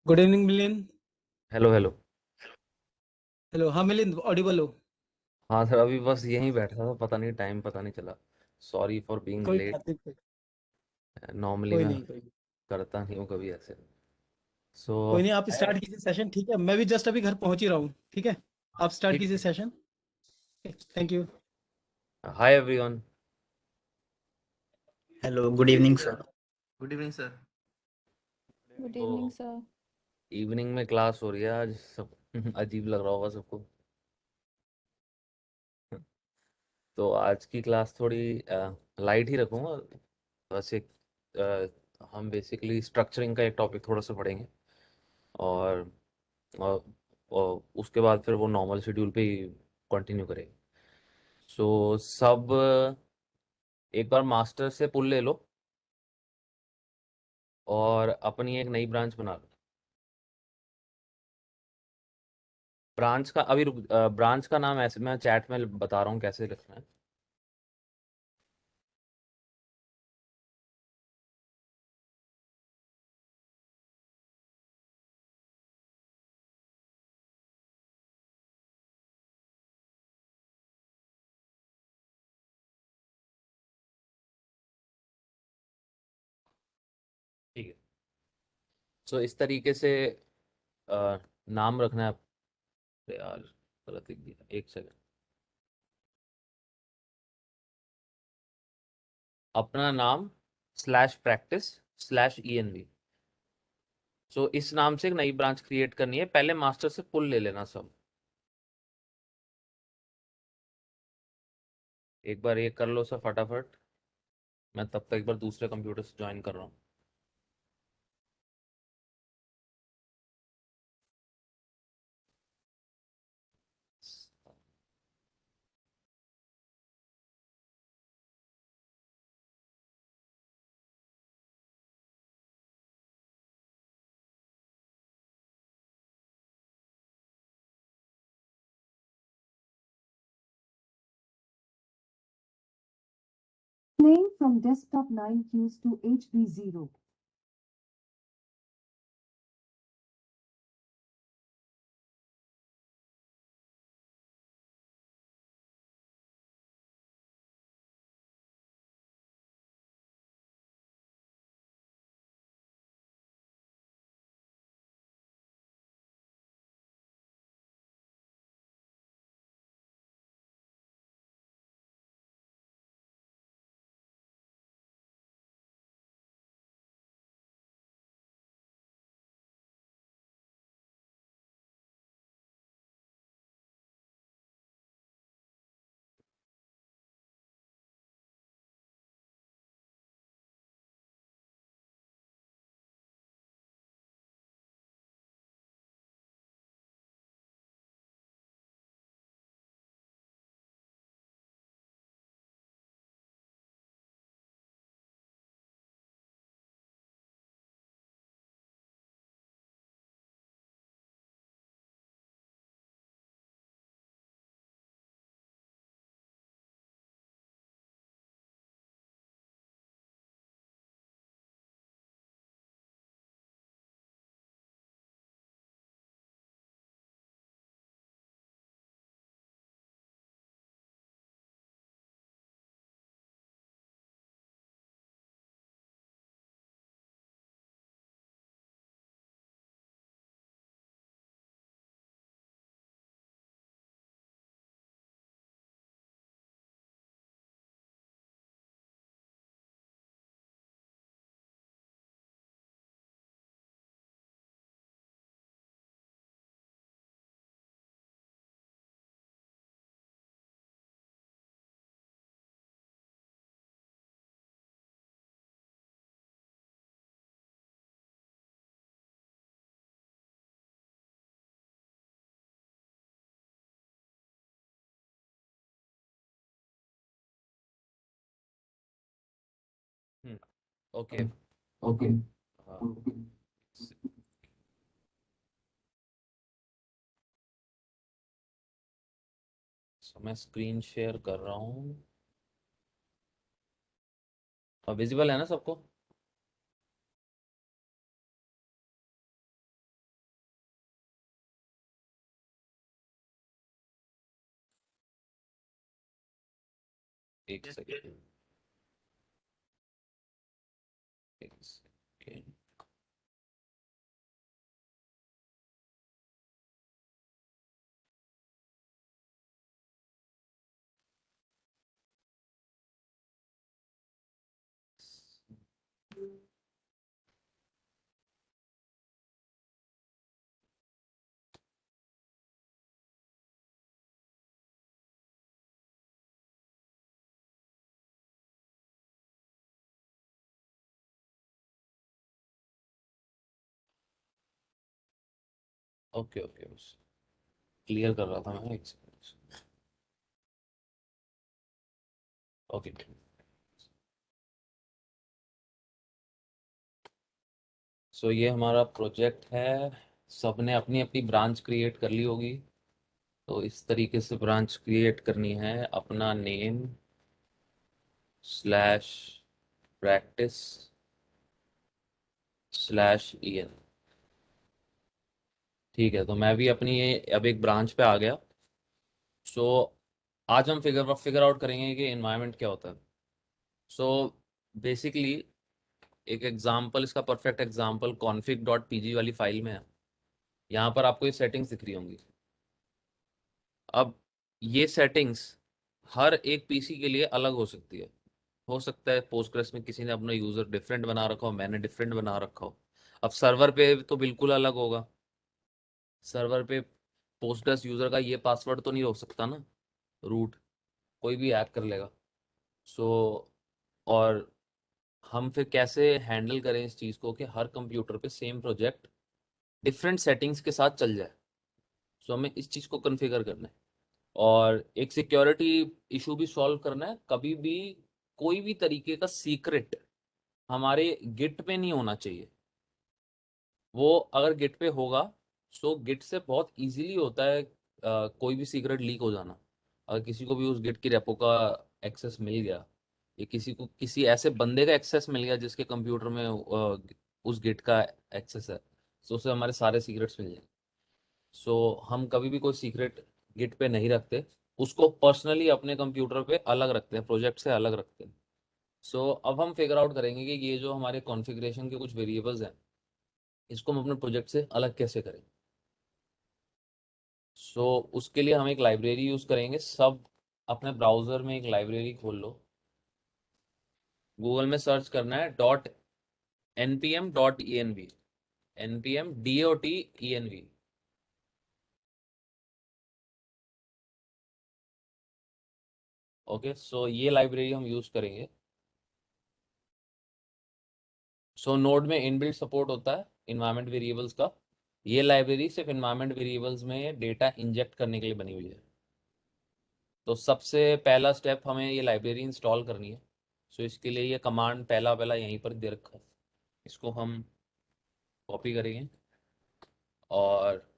Good evening Milind. Hello hello. Hello, हाँ Milind, Audible हो? हाँ सर, अभी बस यहीं बैठा था, पता नहीं टाइम पता नहीं चला। सॉरी फॉर बीइंग कोई लेट। बात नहीं, नॉर्मली कोई मैं नहीं, कोई नहीं। करता नहीं हूँ कभी ऐसे। सो कोई नहीं, आप स्टार्ट कीजिए सेशन, ठीक है? मैं भी जस्ट अभी घर पहुंच ही रहा हूँ, ठीक है? आप स्टार्ट ठीक कीजिए ठीक। Session. Thank you. Hi everyone. Hello, good evening sir. Good evening sir. Good तो इवनिंग सर। इवनिंग में क्लास हो रही है आज सब। अजीब लग रहा होगा सबको। तो आज की क्लास थोड़ी लाइट ही रखूँगा। बस एक हम बेसिकली स्ट्रक्चरिंग का एक टॉपिक थोड़ा सा पढ़ेंगे। और, और उसके बाद फिर वो नॉर्मल शेड्यूल पे ही कंटिन्यू करेंगे। सो सब एक बार मास्टर से पुल ले लो और अपनी एक नई ब्रांच बना लो। ब्रांच का अभी ब्रांच का नाम ऐसे मैं चैट में बता रहा हूँ कैसे लिखना है। ठीक है। सो इस तरीके से नाम रखना है यार। गलत लिख दिया, एक सेकंड। अपना नाम स्लैश प्रैक्टिस स्लैश ENV। सो इस नाम से एक नई ब्रांच क्रिएट करनी है, पहले मास्टर से पुल ले लेना सब। एक बार ये कर लो सब फटाफट। मैं तब तक एक बार दूसरे कंप्यूटर से ज्वाइन कर रहा हूँ। Playing from desktop 9 queues to HB0. Okay. Okay. हाँ। So, मैं स्क्रीन शेयर कर रहा हूँ। विजिबल है ना सबको? एक सेकेंड, एक सेकेंड। ओके ओके, बस क्लियर कर रहा था मैं, एक सेकेंड। ओके, सो ये हमारा प्रोजेक्ट है। सबने अपनी अपनी ब्रांच क्रिएट कर ली होगी। तो इस तरीके से ब्रांच क्रिएट करनी है, अपना name slash practice slash EN। ठीक है, तो मैं भी अपनी ये अब एक ब्रांच पे आ गया। सो आज हम फिगर आउट करेंगे कि एनवायरनमेंट क्या होता है। सो बेसिकली एक एग्जांपल, इसका परफेक्ट एग्जांपल config.pg वाली फाइल में है। यहाँ पर आपको ये सेटिंग्स दिख रही होंगी। अब ये सेटिंग्स हर एक पीसी के लिए अलग हो सकती है। हो सकता है पोस्टग्रेस में किसी ने अपना यूजर डिफरेंट बना रखा हो, मैंने डिफरेंट बना रखा हो। अब सर्वर पे तो बिल्कुल अलग होगा। सर्वर पे पोस्टग्रेस यूजर का ये पासवर्ड तो नहीं हो सकता ना, रूट कोई भी हैक कर लेगा। सो और हम फिर कैसे हैंडल करें इस चीज़ को कि हर कंप्यूटर पे सेम प्रोजेक्ट डिफरेंट सेटिंग्स के साथ चल जाए। सो हमें इस चीज़ को कॉन्फ़िगर करना है और एक सिक्योरिटी इशू भी सॉल्व करना है। कभी भी कोई भी तरीके का सीक्रेट हमारे गिट पे नहीं होना चाहिए। वो अगर गिट पे होगा, सो गिट से बहुत इजीली होता है कोई भी सीक्रेट लीक हो जाना। अगर किसी को भी उस गिट की रेपो का एक्सेस मिल गया, या किसी को किसी ऐसे बंदे का एक्सेस मिल गया जिसके कंप्यूटर में उस गिट का एक्सेस है, तो उसे हमारे सारे सीक्रेट्स मिल जाएंगे। सो हम कभी भी कोई सीक्रेट गिट पे नहीं रखते, उसको पर्सनली अपने कंप्यूटर पे अलग रखते हैं, प्रोजेक्ट से अलग रखते हैं। सो अब हम फिगर आउट करेंगे कि ये जो हमारे कॉन्फ़िगरेशन के कुछ वेरिएबल्स हैं, इसको हम अपने प्रोजेक्ट से अलग कैसे करें। सो उसके लिए हम एक लाइब्रेरी यूज़ करेंगे। सब अपने ब्राउज़र में एक लाइब्रेरी खोल लो। गूगल में सर्च करना है .npm.env, npm.dot.env। ओके, सो ये लाइब्रेरी हम यूज़ करेंगे। सो नोड में इनबिल्ट सपोर्ट होता है इन्वायरमेंट वेरिएबल्स का। ये लाइब्रेरी सिर्फ इन्वायरमेंट वेरिएबल्स में डेटा इंजेक्ट करने के लिए बनी हुई है। तो सबसे पहला स्टेप, हमें ये लाइब्रेरी इंस्टॉल करनी है। सो इसके लिए ये कमांड पहला पहला यहीं पर दे रखा है, इसको हम कॉपी करेंगे और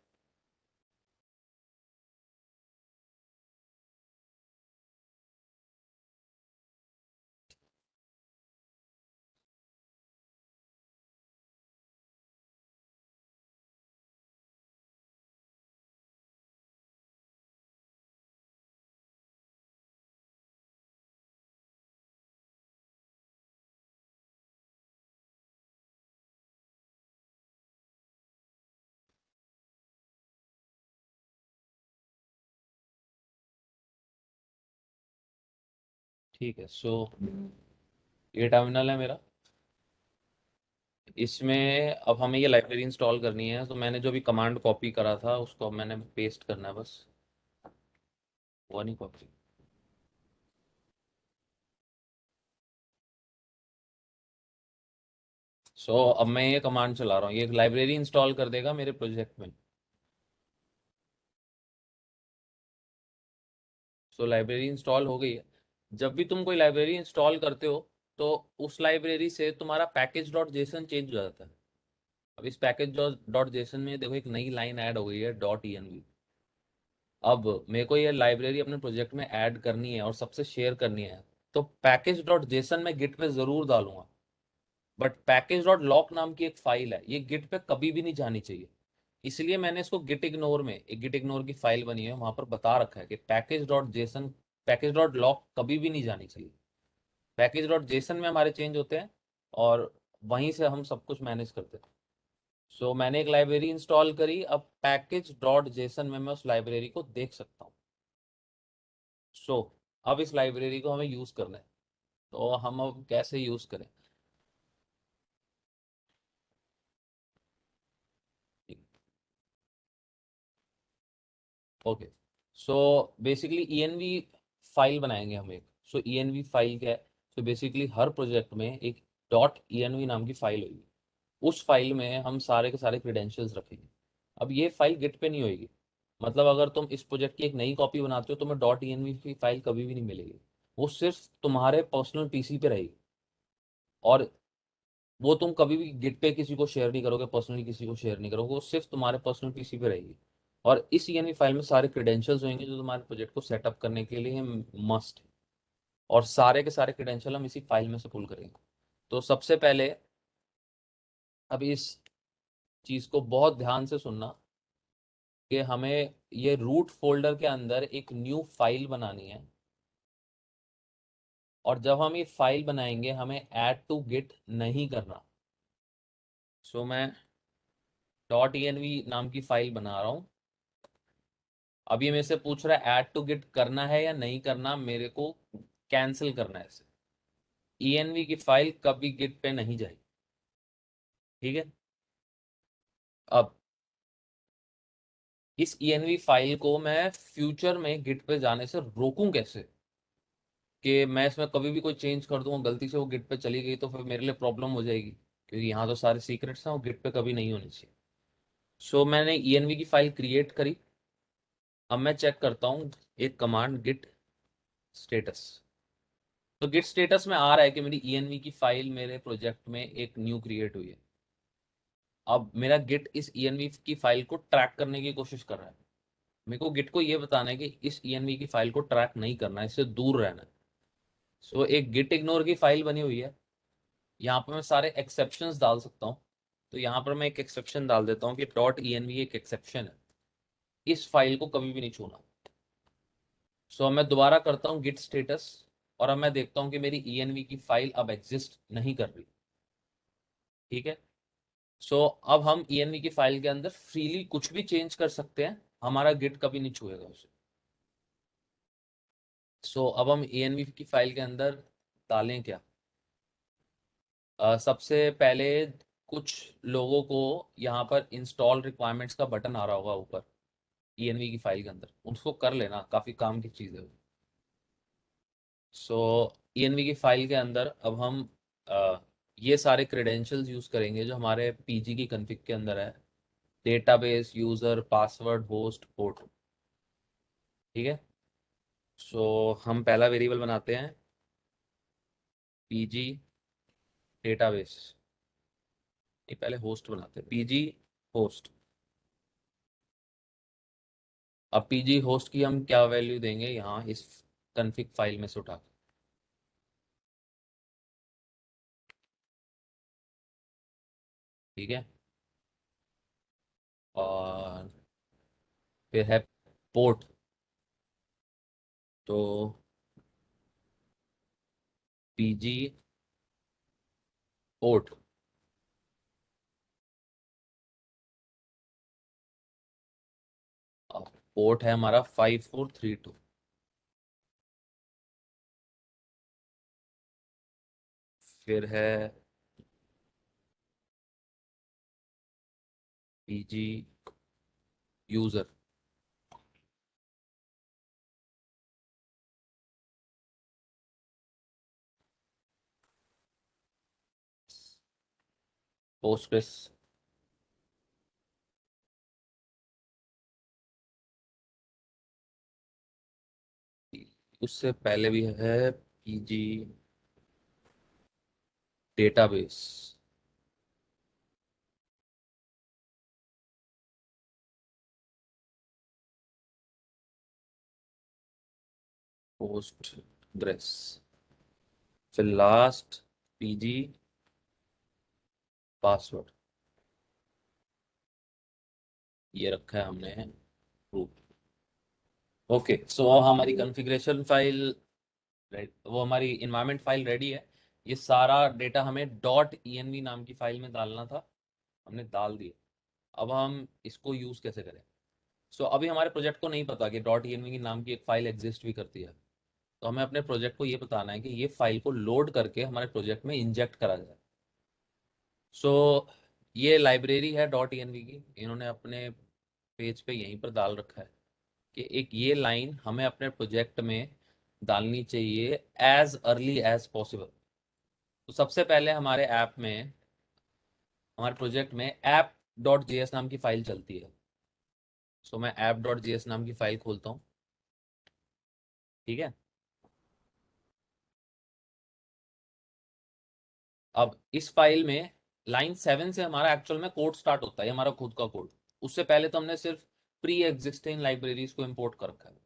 ठीक है। सो ये टर्मिनल है मेरा। इसमें अब हमें ये लाइब्रेरी इंस्टॉल करनी है, तो मैंने जो भी कमांड कॉपी करा था उसको अब मैंने पेस्ट करना है बस, वो नहीं कॉपी। सो अब मैं ये कमांड चला रहा हूँ, ये लाइब्रेरी इंस्टॉल कर देगा मेरे प्रोजेक्ट में। सो लाइब्रेरी इंस्टॉल हो गई है। जब भी तुम कोई लाइब्रेरी इंस्टॉल करते हो, तो उस लाइब्रेरी से तुम्हारा पैकेज डॉट जेसन चेंज हो जाता है। अब इस पैकेज डॉट जेसन में देखो एक नई लाइन ऐड हो गई है .env। अब मेरे को ये लाइब्रेरी अपने प्रोजेक्ट में ऐड करनी है और सबसे शेयर करनी है, तो पैकेज डॉट जेसन में गिट पे जरूर डालूंगा। बट पैकेज डॉट लॉक नाम की एक फाइल है, ये गिट पे कभी भी नहीं जानी चाहिए। इसलिए मैंने इसको गिट इग्नोर में, एक गिट इग्नोर की फाइल बनी है, वहां पर बता रखा है कि package dot JSON package dot log कभी भी नहीं जानी चाहिए। पैकेज डॉट जेसन में हमारे चेंज होते हैं और वहीं से हम सब कुछ मैनेज करते हैं। सो मैंने एक लाइब्रेरी इंस्टॉल करी, अब पैकेज डॉट जेसन में मैं उस लाइब्रेरी को देख सकता हूँ। सो अब इस लाइब्रेरी को हमें यूज करना है, तो हम अब कैसे यूज करें। Okay, so basically ENV file बनाएंगे हम एक। सो ENV फाइल क्या है? सो बेसिकली हर प्रोजेक्ट में एक डॉट ENV नाम की फाइल होगी। उस फाइल में हम सारे के सारे क्रेडेंशियल्स रखेंगे। अब ये फाइल गिट पे नहीं होगी, मतलब अगर तुम इस प्रोजेक्ट की एक नई कॉपी बनाते हो तो तुम्हें डॉट ENV की फाइल कभी भी नहीं मिलेगी। वो सिर्फ तुम्हारे पर्सनल PC पे रहेगी, और वो तुम कभी भी गिट पे किसी को शेयर नहीं करोगे, पर्सनली किसी को शेयर नहीं करोगे, वो सिर्फ तुम्हारे पर्सनल PC पे रहेगी। और इस ENV फाइल में सारे क्रेडेंशियल्स होंगे जो तुम्हारे प्रोजेक्ट को सेटअप करने के लिए मस्ट है। और सारे के सारे क्रेडेंशियल हम इसी फाइल में से पुल करेंगे। तो सबसे पहले अब इस चीज़ को बहुत ध्यान से सुनना कि हमें ये रूट फोल्डर के अंदर एक न्यू फाइल बनानी है। और जब हम ये फाइल बनाएंगे हमें ऐड टू गिट नहीं करना। सो मैं डॉट ENV नाम की फाइल बना रहा हूँ। अब ये मेरे से पूछ रहा है ऐड टू गिट करना है या नहीं करना, मेरे को कैंसिल करना है इसे। ENV की फाइल कभी गिट पे नहीं जाएगी, ठीक है। अब इस ENV फाइल को मैं फ्यूचर में गिट पे जाने से रोकूं कैसे, कि मैं इसमें कभी भी कोई चेंज कर दूंगा, गलती से वो गिट पे चली गई तो फिर मेरे लिए प्रॉब्लम हो जाएगी, क्योंकि यहाँ तो सारे सीक्रेट्स हैं, वो गिट पे कभी नहीं होनी चाहिए। सो मैंने ENV की फाइल क्रिएट करी। अब मैं चेक करता हूँ एक कमांड गिट स्टेटस। तो गिट स्टेटस में आ रहा है कि मेरी ENV की फाइल मेरे प्रोजेक्ट में एक न्यू क्रिएट हुई है। अब मेरा गिट इस ENV की फाइल को ट्रैक करने की कोशिश कर रहा है। मेरे को गिट को ये बताना है कि इस ENV की फाइल को ट्रैक नहीं करना है, इससे दूर रहना है। सो एक गिट इग्नोर की फाइल बनी हुई है। यहाँ पर मैं सारे एक्सेप्शंस डाल सकता हूँ। तो यहाँ पर मैं एक एक्सेप्शन डाल देता हूँ कि डॉट ENV एक एक्सेप्शन है, इस फाइल को कभी भी नहीं छूना। सो अब मैं दोबारा करता हूँ गिट स्टेटस, और अब मैं देखता हूँ कि मेरी ENV की फाइल अब एग्जिस्ट नहीं कर रही, ठीक है। सो अब हम ENV की फाइल के अंदर फ्रीली कुछ भी चेंज कर सकते हैं, हमारा गिट कभी नहीं छुएगा उसे। सो अब हम ENV की फाइल के अंदर डालें क्या। सबसे पहले कुछ लोगों को यहाँ पर इंस्टॉल रिक्वायरमेंट्स का बटन आ रहा होगा ऊपर ENV की फाइल के अंदर, उसको कर लेना, काफ़ी काम की चीज़ है। सो ENV की फाइल के अंदर अब हम अ, ये सारे क्रेडेंशियल्स यूज़ करेंगे जो हमारे PG की कॉन्फ़िग के अंदर है। Database, user, password, host, port, ठीक है। सो हम पहला वेरिएबल बनाते हैं PG डेटाबेस। ये पहले होस्ट बनाते हैं, PG होस्ट। अब PG होस्ट की हम क्या वैल्यू देंगे यहाँ इस कॉन्फ़िग फाइल में से उठा के, ठीक है। और फिर है पोर्ट, तो PG पोर्ट। पोर्ट है हमारा 5432। फिर है PG यूजर, पोस्टग्रेस। उससे पहले भी है PG डेटाबेस, पोस्टग्रेस। फिर लास्ट PG पासवर्ड, ये रखा है हमने रूट। ओके, सो हमारी कॉन्फ़िगरेशन फाइल, वो हमारी इन्वायरमेंट फाइल रेडी है। ये सारा डेटा हमें डॉट env नाम की फाइल में डालना था, हमने डाल दिया। अब हम इसको यूज़ कैसे करें? सो अभी हमारे प्रोजेक्ट को नहीं पता कि डॉट env की नाम की एक फाइल एग्जिस्ट भी करती है। तो हमें अपने प्रोजेक्ट को ये बताना है कि ये फाइल को लोड करके हमारे प्रोजेक्ट में इंजेक्ट करा जाए। सो ये लाइब्रेरी है डॉट env की, इन्होंने अपने पेज पे यहीं पर डाल रखा है कि एक ये लाइन हमें अपने प्रोजेक्ट में डालनी चाहिए एज अर्ली एज पॉसिबल। तो सबसे पहले हमारे ऐप में, हमारे प्रोजेक्ट में ऐप डॉट जेएस नाम की फाइल चलती है। सो मैं ऐप डॉट जेएस नाम की फाइल खोलता हूँ, ठीक है। अब इस फाइल में लाइन 7 से हमारा एक्चुअल में कोड स्टार्ट होता है, हमारा खुद का कोड। उससे पहले तो हमने सिर्फ प्री एग्जिस्टिंग लाइब्रेरीज को इंपोर्ट कर रखा है।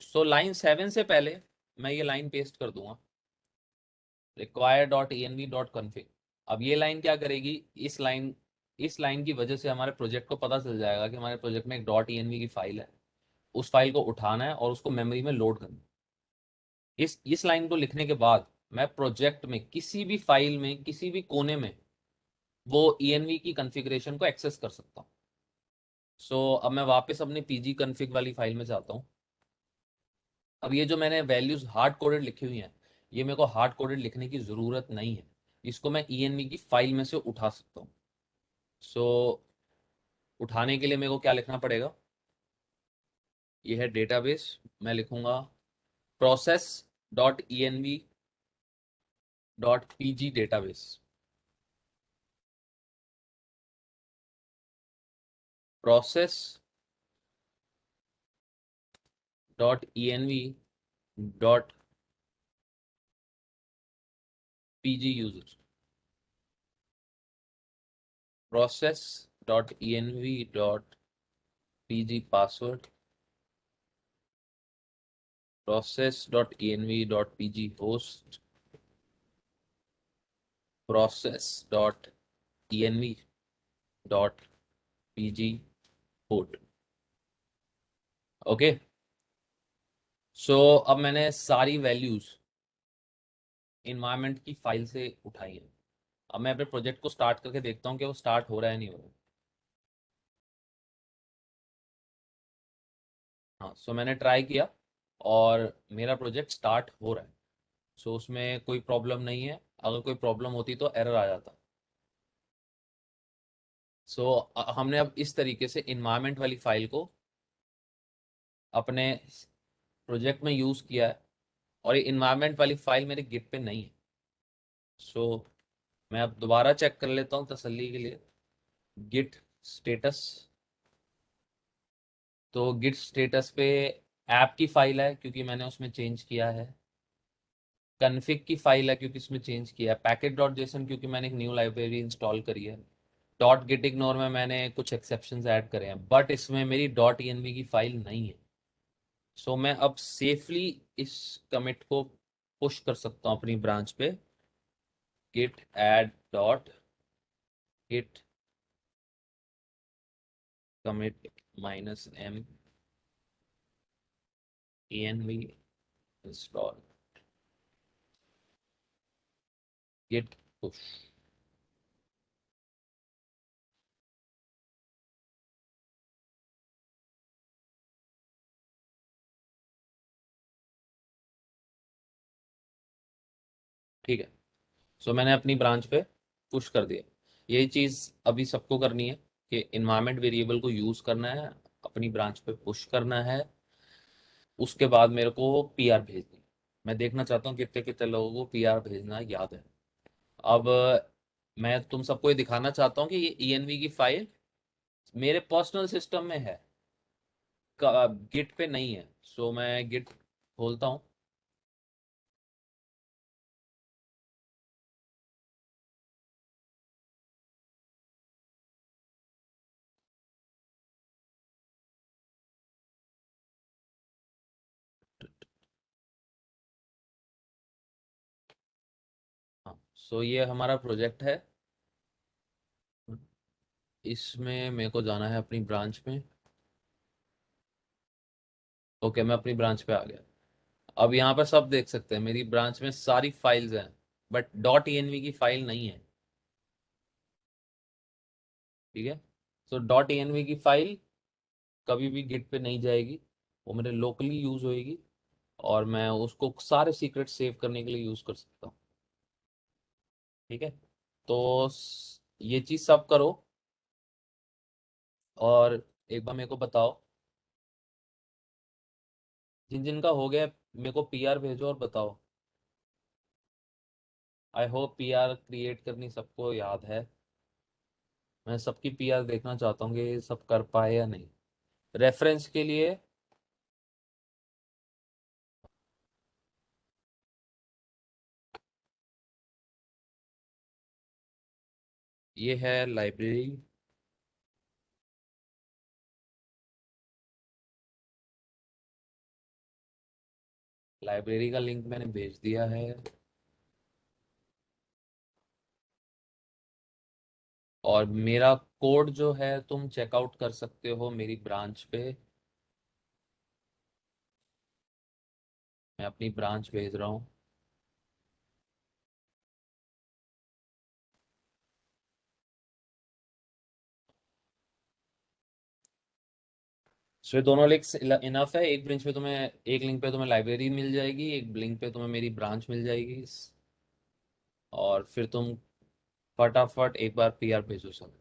सो लाइन 7 से पहले मैं ये लाइन पेस्ट कर दूंगा, require.env.config। अब ये लाइन क्या करेगी? इस लाइन की वजह से हमारे प्रोजेक्ट को पता चल जाएगा कि हमारे प्रोजेक्ट में एक डॉट env की फाइल है, उस फाइल को उठाना है और उसको मेमोरी में लोड करना है। इस लाइन को लिखने के बाद मैं प्रोजेक्ट में किसी भी फाइल में किसी भी कोने में वो env की कॉन्फ़िगरेशन को एक्सेस कर सकता हूँ। सो अब मैं वापस अपने pg config वाली फाइल में जाता हूँ। अब ये जो मैंने वैल्यूज हार्ड कोडेड लिखी हुई हैं, ये मेरे को हार्ड कोडेड लिखने की ज़रूरत नहीं है, इसको मैं env की फाइल में से उठा सकता हूँ। सो उठाने के लिए मेरे को क्या लिखना पड़ेगा? ये है डेटाबेस, मैं लिखूंगा process dot env dot pg database. Process dot env dot pg user, process dot env dot pg password, process dot env dot pg host, process dot env dot pg port. Okay, so अब मैंने सारी values environment की file से उठाई है। अब मैं अपने प्रोजेक्ट को स्टार्ट करके देखता हूँ कि वो स्टार्ट हो रहा है नहीं हो रहा है। हाँ, सो मैंने ट्राई किया और मेरा प्रोजेक्ट स्टार्ट हो रहा है। सो उसमें कोई प्रॉब्लम नहीं है, अगर कोई प्रॉब्लम होती तो एरर आ जाता। सो हमने अब इस तरीके से इन्वायरमेंट वाली फाइल को अपने प्रोजेक्ट में यूज़ किया है, और ये इन्वायरमेंट वाली फाइल मेरे गिट पे नहीं है। सो मैं अब दोबारा चेक कर लेता हूँ तसल्ली के लिए गिट स्टेटस। तो गिट स्टेटस पे ऐप की फाइल है क्योंकि मैंने उसमें चेंज किया है, कन्फिग की फाइल है क्योंकि इसमें चेंज किया है, पैकेज डॉट जेसन क्योंकि मैंने एक न्यू लाइब्रेरी इंस्टॉल करी है, डॉट गिट इग्नोर में मैंने कुछ एक्सेप्शंस ऐड करे हैं, बट इसमें मेरी डॉट env की फाइल नहीं है। सो मैं अब सेफली इस कमिट को पुश कर सकता हूँ अपनी ब्रांच पे, git add dot git commit -m env install git push। ठीक है, सो मैंने अपनी ब्रांच पे पुश कर दिया। यही चीज़ अभी सबको करनी है कि इन्वायरमेंट वेरिएबल को यूज़ करना है, अपनी ब्रांच पे पुश करना है, उसके बाद मेरे को पीआर भेजनी है। मैं देखना चाहता हूँ कितने कितने लोगों को पीआर भेजना याद है। अब मैं तुम सबको ये दिखाना चाहता हूँ कि ये env की फाइल मेरे पर्सनल सिस्टम में है, गिट पे नहीं है। सो मैं गिट खोलता हूँ। हाँ, सो ये हमारा प्रोजेक्ट है, इसमें मेरे को जाना है अपनी ब्रांच में। ओके, मैं अपनी ब्रांच पे आ गया। अब यहाँ पर सब देख सकते हैं, मेरी ब्रांच में सारी फाइल्स हैं, बट डॉट env की फाइल नहीं है। ठीक है, तो डॉट env की फाइल कभी भी गिट पे नहीं जाएगी, वो मेरे लोकली यूज होएगी, और मैं उसको सारे सीक्रेट सेव करने के लिए यूज कर सकता हूँ। ठीक है, तो ये चीज सब करो, और एक बार मेरे को बताओ, जिन जिन का हो गया मेरे को पीआर भेजो और बताओ। आई होप पीआर क्रिएट करनी सबको याद है। मैं सबकी पीआर देखना चाहता हूँ कि ये सब कर पाए या नहीं। रेफरेंस के लिए ये है लाइब्रेरी। लाइब्रेरी का लिंक मैंने भेज दिया है, और मेरा कोड जो है तुम चेकआउट कर सकते हो मेरी ब्रांच पे। मैं अपनी ब्रांच भेज रहा हूँ। सो ये दोनों लिंक्स इनफ है। एक लिंक पे तुम्हें लाइब्रेरी मिल जाएगी, एक लिंक पे तुम्हें मेरी ब्रांच मिल जाएगी, और फिर तुम फटाफट एक बार पीआर भेजो सब।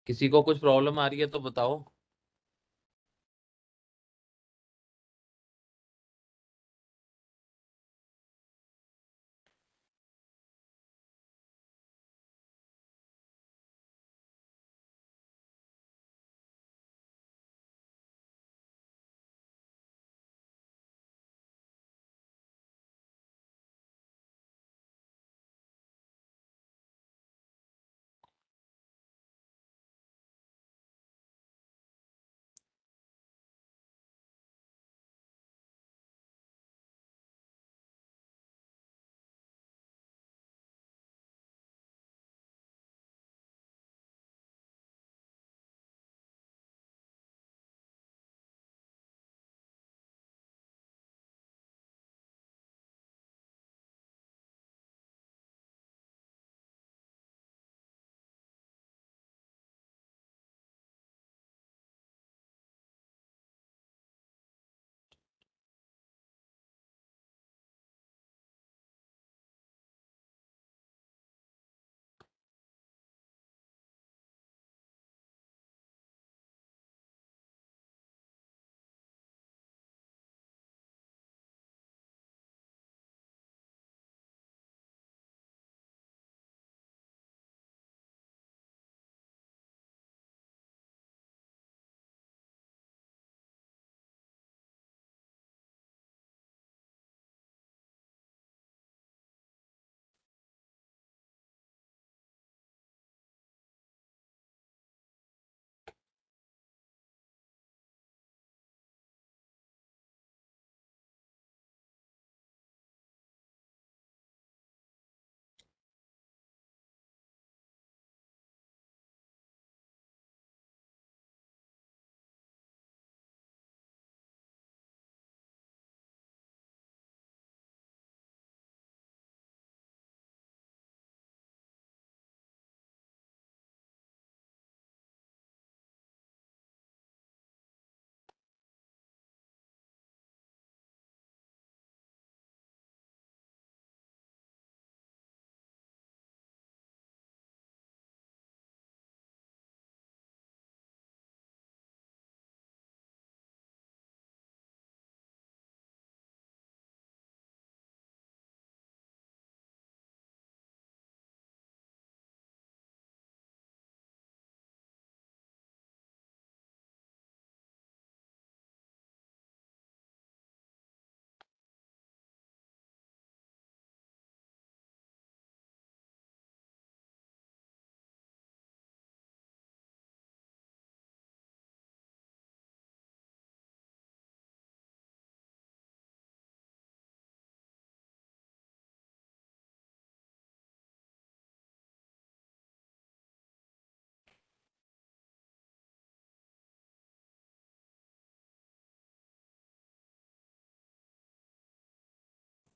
किसी को कुछ प्रॉब्लम आ रही है तो बताओ।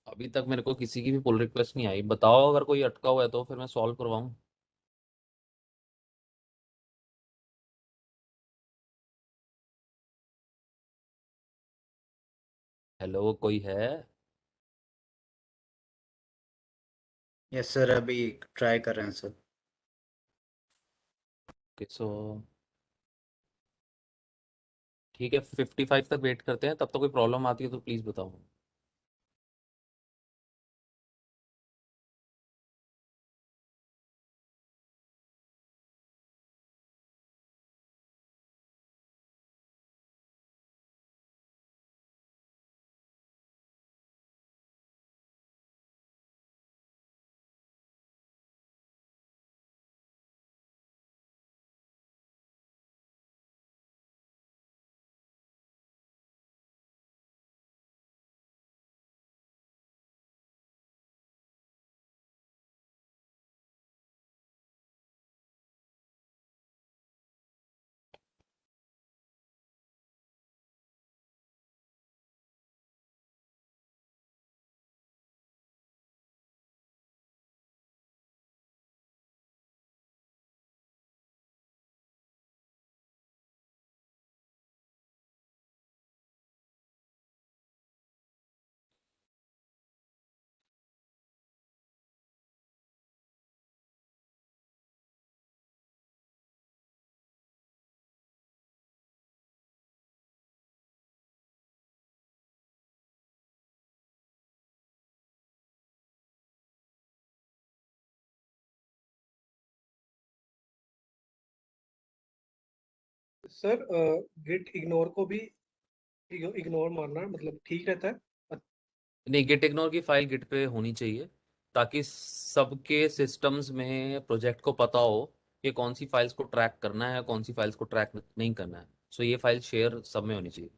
अभी तक मेरे को किसी की भी पुल रिक्वेस्ट नहीं आई। बताओ अगर कोई अटका हुआ है तो फिर मैं सॉल्व करवाऊँ। हेलो, कोई है? यस सर, अभी ट्राई कर रहे हैं सर। सो ठीक है, 55 तक वेट करते हैं। तब तो कोई प्रॉब्लम आती है तो प्लीज़ बताओ। सर गिट इग्नोर को भी इग्नोर मारना मतलब ठीक रहता है। नहीं, गिट इग्नोर की फाइल गिट पे होनी चाहिए ताकि सबके सिस्टम्स में प्रोजेक्ट को पता हो कि कौन सी फाइल्स को ट्रैक करना है, कौन सी फाइल्स को ट्रैक नहीं करना है। सो ये फाइल शेयर सब में होनी चाहिए।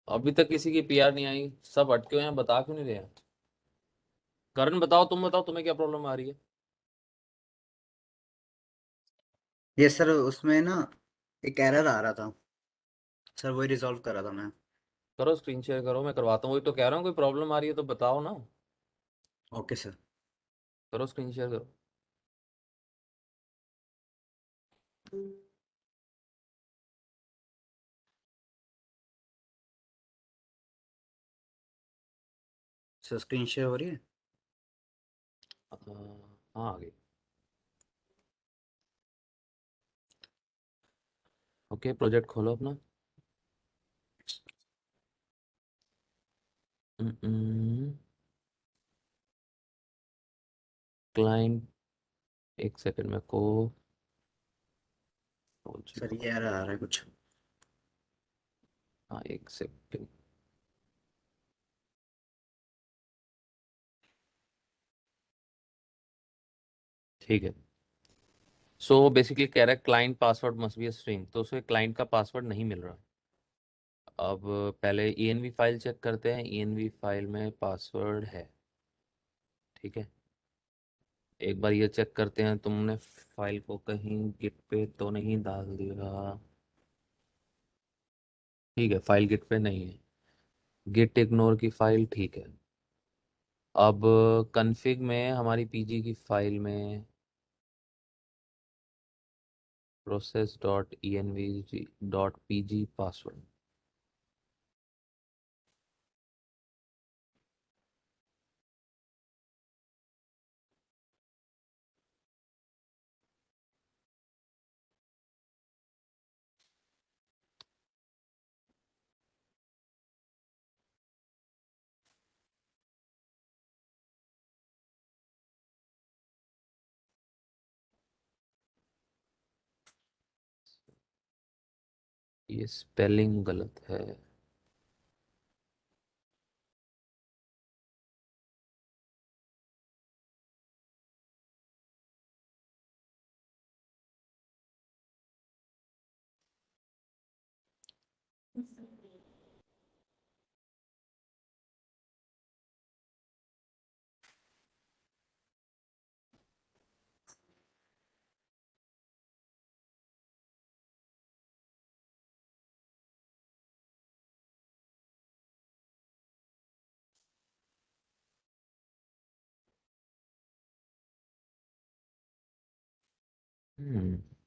अभी तक किसी की पीआर नहीं आई, सब अटके हुए हैं, बता क्यों नहीं रहे हैं? करण बताओ, तुम बताओ तुम्हें क्या प्रॉब्लम आ रही है? ये सर उसमें ना एक एरर आ रहा था सर, वही रिजॉल्व कर रहा था मैं। करो स्क्रीन शेयर करो, मैं करवाता हूँ। वही तो कह रहा हूँ, कोई प्रॉब्लम आ रही है तो बताओ ना। Okay sir. करो स्क्रीन शेयर करो। सर स्क्रीन शेयर हो रही है? हाँ आ गई। ओके, प्रोजेक्ट खोलो अपना। क्लाइंट, एक सेकंड में को सर ये एरर आ रहा है कुछ। हाँ एक सेकंड। ठीक है। सो बेसिकली कह रहा है client password must be a string, तो उसे क्लाइंट का पासवर्ड नहीं मिल रहा। अब पहले env फाइल चेक करते हैं, env फाइल में पासवर्ड है। ठीक है, एक बार ये चेक करते हैं तुमने फाइल को कहीं गिट पे तो नहीं डाल दिया। ठीक है, फाइल गिट पे नहीं है। गिट इग्नोर की फाइल ठीक है। अब कन्फिग में हमारी पीजी की फाइल में process dot env dot pg password. ये स्पेलिंग गलत है।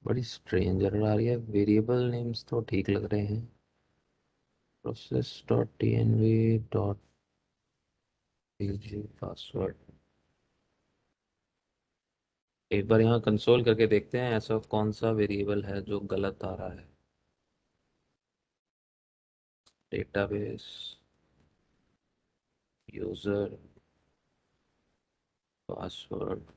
बड़ी स्ट्रेंज एरर आ रही है। वेरिएबल नेम्स तो ठीक लग रहे हैं। Process dot env dot pg password. एक बार यहाँ कंसोल करके देखते हैं ऐसा कौन सा वेरिएबल है जो गलत आ रहा है। Database, user, password.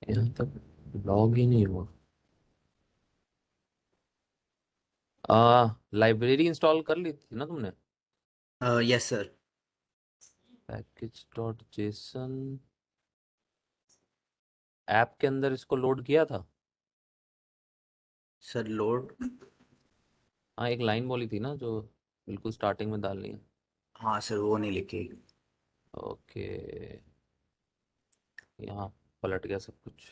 यहाँ तक लॉग ही नहीं हुआ। लाइब्रेरी इंस्टॉल कर ली थी ना तुमने? Yes sir. Package dot JSON app के अंदर इसको लोड किया था। Sir load. हाँ, एक लाइन बोली थी ना जो बिल्कुल स्टार्टिंग में डालनी है। हाँ सर वो नहीं लिखी। ओके, यहाँ पलट गया सब कुछ।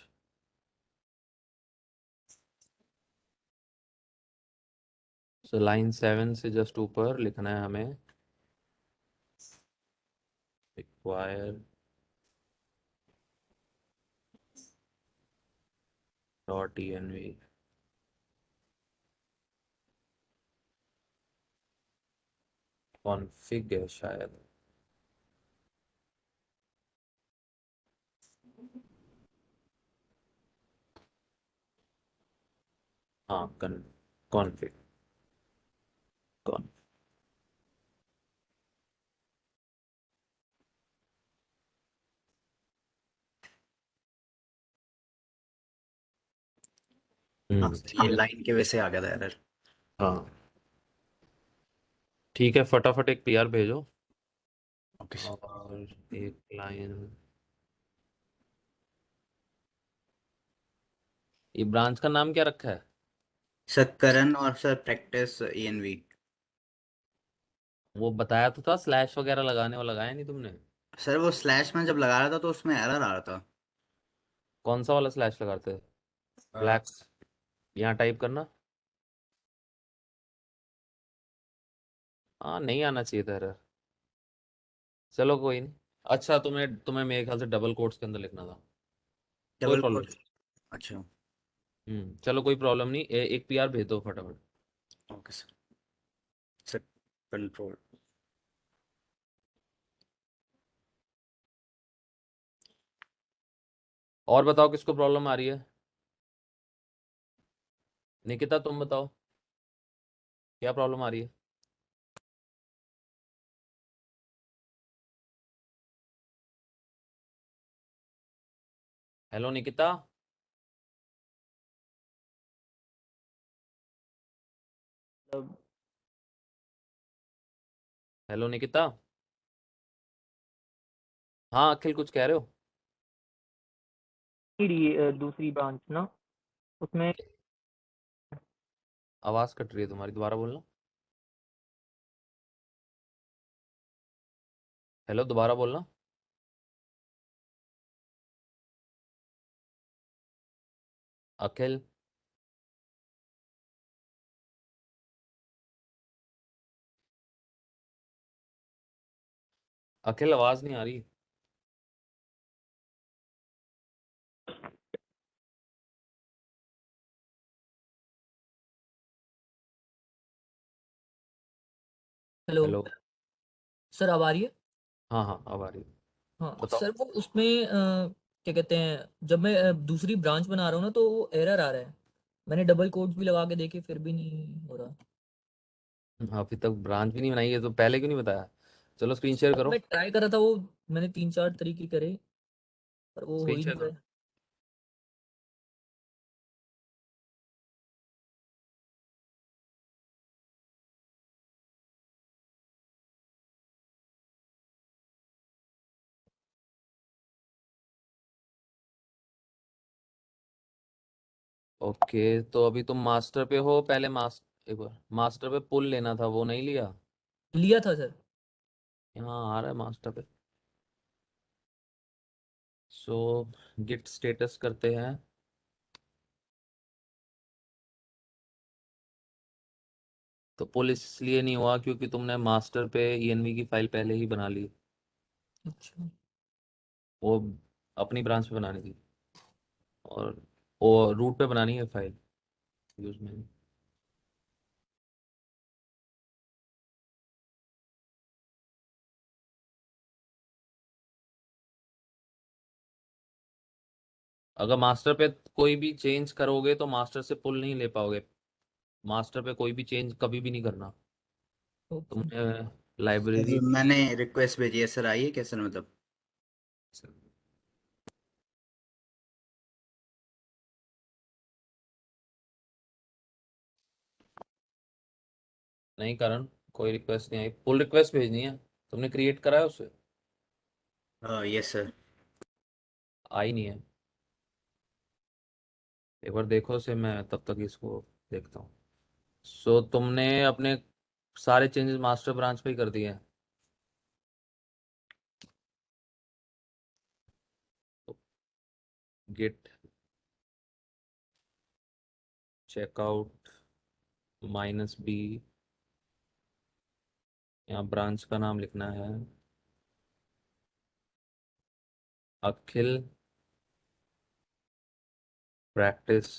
सो लाइन 7 से जस्ट ऊपर लिखना है हमें रिक्वायर डॉट env कॉन्फ़िग है शायद। हाँ कॉन्फ़िग कॉन हाँ सर, ठीक ये है। लाइन के वजह से आ गया था एरर। हाँ ठीक है, फटाफट एक पीआर भेजो ओके सर। और एक लाइन। ये ब्रांच का नाम क्या रखा है? सर करण और सर प्रैक्टिस ENV। वो बताया तो था, स्लैश वगैरह लगाने, वो लगाया नहीं तुमने? सर वो स्लैश में जब लगा रहा था तो उसमें एरर आ रहा था। कौन सा वाला स्लैश लगाते हैं? अ, ब्लैक? यहाँ टाइप करना। हाँ नहीं आना चाहिए था एरर। चलो कोई नहीं। अच्छा, तुम्हें तुम्हें मेरे ख्याल से डबल कोट्स के अंदर लिखना था। कोई डबल प्रॉब्लम कोट। नहीं। अच्छा। चलो कोई प्रॉब्लम नहीं। एक पीआर भेज दो फटाफट। Okay sir. Sir control. और बताओ किसको प्रॉब्लम आ रही है? निकिता तुम बताओ, क्या प्रॉब्लम आ रही है? हेलो निकिता। मतलब हेलो निकिता। हाँ अखिल, कुछ कह रहे हो? दूसरी ब्रांच ना, उसमें आवाज कट रही है तुम्हारी, दोबारा बोलना। हेलो, दोबारा बोलना। अखिल। अखिल आवाज नहीं आ रही। Hello hello. सर, अब आ रही है? हाँ हाँ अब आ रही है। हाँ बताओ। सर, वो उसमें क्या कहते हैं, जब मैं दूसरी ब्रांच बना रहा हूँ ना तो वो एरर आ रहा है। मैंने डबल कोड्स भी लगा के देखे, फिर भी नहीं हो रहा। अभी तक ब्रांच भी नहीं बनाई है तो पहले क्यों नहीं बताया? चलो स्क्रीन शेयर अरे करो। मैं ट्राई कर रहा था वो, मैंने 3-4 तरीके करे, पर वो हो स्क्रीन ही शेयर नहीं करो। रहा। ओके, तो अभी तुम मास्टर पे हो। पहले एक बार मास्टर पे पुल लेना था, वो नहीं लिया। लिया था सर। यहाँ आ रहा है मास्टर पे। सो गिट स्टेटस करते हैं। तो पुल इसलिए नहीं हुआ क्योंकि तुमने मास्टर पे ENV की फाइल पहले ही बना ली। अच्छा। वो अपनी ब्रांच पे बनानी थी, और वो रूट पे बनानी है फाइल यूज में। अगर मास्टर पे कोई भी चेंज करोगे तो मास्टर से पुल नहीं ले पाओगे। मास्टर पे कोई भी चेंज कभी भी नहीं करना। ओके। तुमने लाइब्रेरी। सर मैंने रिक्वेस्ट भेजी है सर, आई है क्या सर? मतलब नहीं करण, कोई रिक्वेस्ट नहीं आई। पुल रिक्वेस्ट भेजनी है। तुमने क्रिएट करा है उसे? Yes sir. आई नहीं है। एक बार देखो उसे, मैं तब तक इसको देखता हूँ। सो तुमने अपने सारे चेंजेस मास्टर ब्रांच पे ही कर दिए हैं? Git checkout -B। यहाँ ब्रांच का नाम लिखना है Akhil practice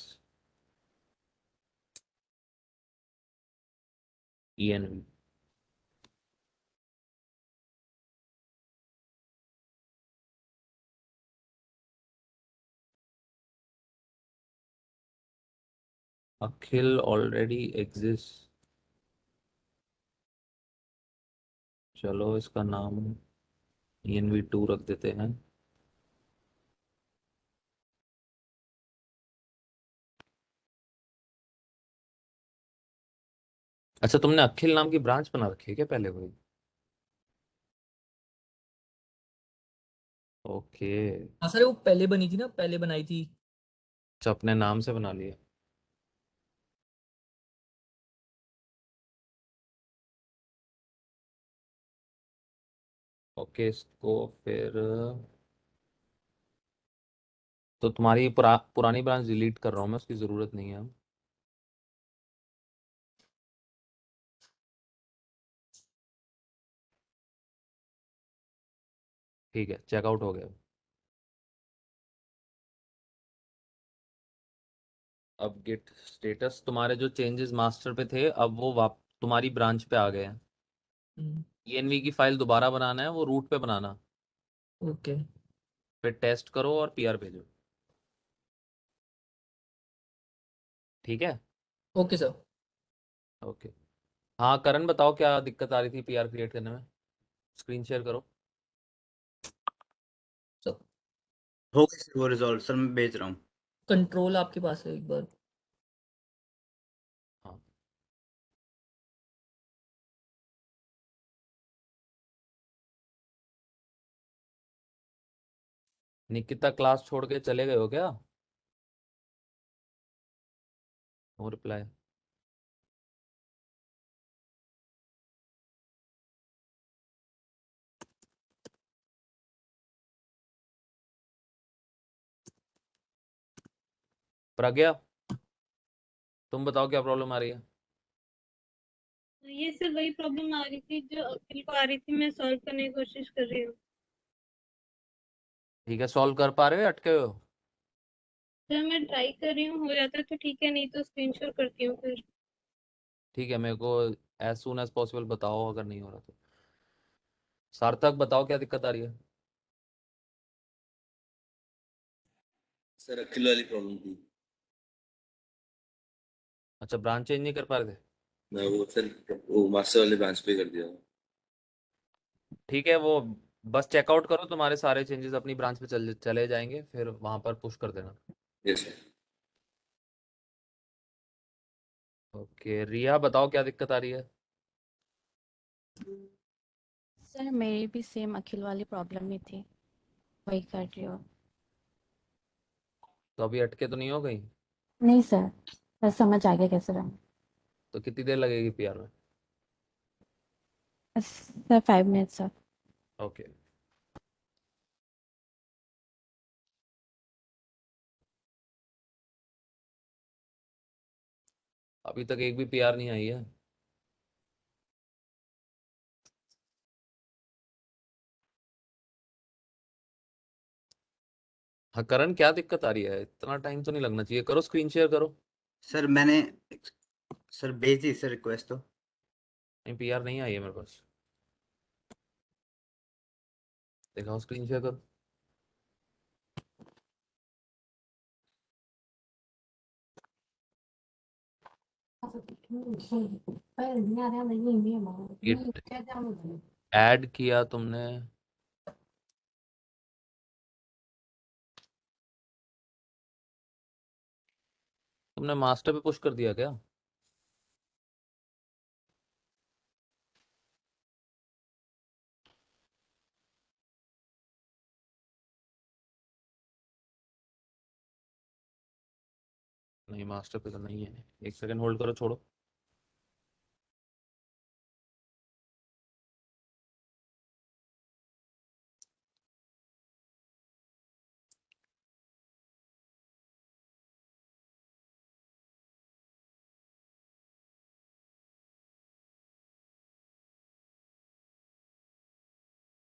ENV। Akhil already exist. चलो इसका नाम ENV2 रख देते हैं। अच्छा, तुमने अखिल नाम की ब्रांच बना रखी है क्या पहले कोई? ओके। हाँ सर, वो पहले बनी थी ना, पहले बनाई थी। अच्छा, अपने नाम से बना लिया। ओके, इसको फिर तो तुम्हारी पुरानी ब्रांच डिलीट कर रहा हूँ मैं, उसकी ज़रूरत नहीं है। ठीक है, चेकआउट हो गया। अब गिट स्टेटस, तुम्हारे जो चेंजेस मास्टर पे थे अब वो तुम्हारी ब्रांच पे आ गए हैं। हम्म, ENV की फाइल दोबारा बनाना है, वो रूट पे बनाना। ओके। फिर टेस्ट करो और PR भेजो। ठीक है। Okay sir. ओके। हाँ करण, बताओ क्या दिक्कत आ रही थी PR क्रिएट करने में? स्क्रीन शेयर करो। सर हो गया सर वो रिजॉल्व, सर मैं भेज रहा हूँ। कंट्रोल आपके पास है एक बार। हाँ। निकिता क्लास छोड़ के चले गए हो क्या? No reply. प्रज्ञा, तुम बताओ क्या प्रॉब्लम आ रही है? ये सर वही प्रॉब्लम आ रही थी जो अखिल को आ रही थी, मैं सॉल्व करने की कोशिश कर रही हूँ। ठीक है, सॉल्व कर पा रहे हो या अटके हुए हो? सर मैं ट्राई कर रही हूँ, हो जाता है तो ठीक है, नहीं तो स्क्रीनशॉट करती हूँ फिर। ठीक है, मेरे को एज सुन एज पॉसिबल बताओ अगर नहीं हो रहा तो। सार्थक, बताओ क्या दिक्कत आ रही है? सर अखिल वाली प्रॉब्लम थी। अच्छा, ब्रांच चेंज नहीं कर पा रहे थे? मैं वो सर वो मास्टर वाले ब्रांच पे कर दिया। ठीक है, वो बस चेकआउट करो, तुम्हारे सारे चेंजेस अपनी ब्रांच पे चले जाएंगे, फिर वहां पर पुश कर देना। Yes sir. ओके, रिया बताओ क्या दिक्कत आ रही है? सर मेरी भी सेम अखिल वाली प्रॉब्लम ही थी, वही कर रही हूँ। तो अभी अटके तो नहीं हो गई? नहीं सर समझ आ गया कैसे रहा। तो कितनी देर लगेगी PR में? Sir 5 minute sir. ओके। अभी तक एक भी PR नहीं आई है। हाँ करण, क्या दिक्कत आ रही है? इतना टाइम तो नहीं लगना चाहिए, करो स्क्रीन शेयर करो। सर मैंने सर भेज दी सर रिक्वेस्ट तो। नहीं, PR नहीं आई है मेरे पास। दिखाओ स्क्रीन शेयर करो। गिट ऐड किया तुमने? तुमने मास्टर पे पुश कर दिया क्या? नहीं, मास्टर पे तो नहीं है। एक सेकंड होल्ड करो, छोड़ो।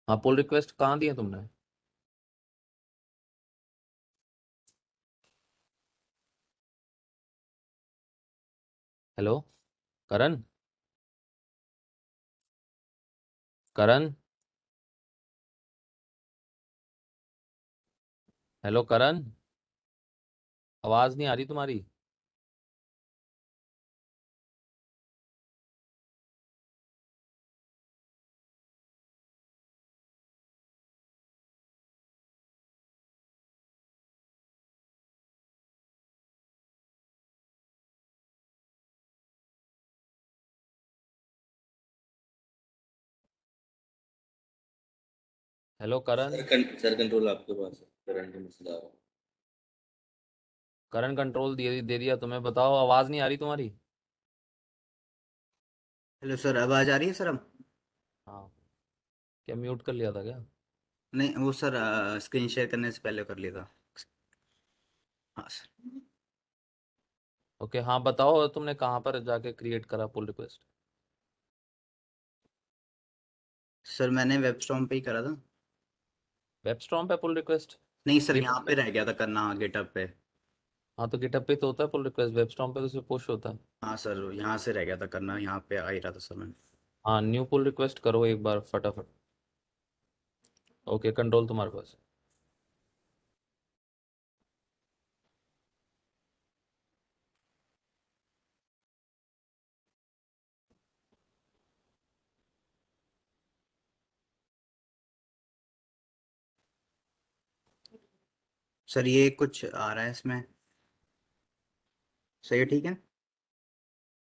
हाँ, पुल रिक्वेस्ट कहाँ दिया तुमने? हेलो करण? करण? हेलो करण? आवाज नहीं आ रही तुम्हारी। हेलो करण, सर कंट्रोल आपके पास है, करंट का मसला आ रहा है। करण कंट्रोल दे दिया तुम्हें, बताओ आवाज नहीं आ रही तुम्हारी। हेलो सर, आवाज आ रही है सर अब? हाँ, क्या म्यूट कर लिया था क्या? नहीं वो सर स्क्रीन शेयर करने से पहले कर लिया था। हाँ सर। ओके, हाँ बताओ तुमने कहाँ पर जाके क्रिएट करा पुल रिक्वेस्ट? सर मैंने वेबस्टॉर्म पे ही करा था। वेबस्टॉर्म पे पुल रिक्वेस्ट? नहीं सर, यहाँ गिटहब पे पे? रह गया था करना, गिटहब पे। हाँ तो गिटहब पे तो होता है पुल रिक्वेस्ट, वेबस्टॉर्म पे तो सिर्फ पुश होता है। हाँ सर, यहाँ से रह गया था करना, यहाँ पे आ ही रहा था सर मैं। हाँ, न्यू पुल रिक्वेस्ट करो एक बार फटाफट। ओके, कंट्रोल तुम्हारे पास। सर ये कुछ आ रहा है इसमें, सही है, ठीक है।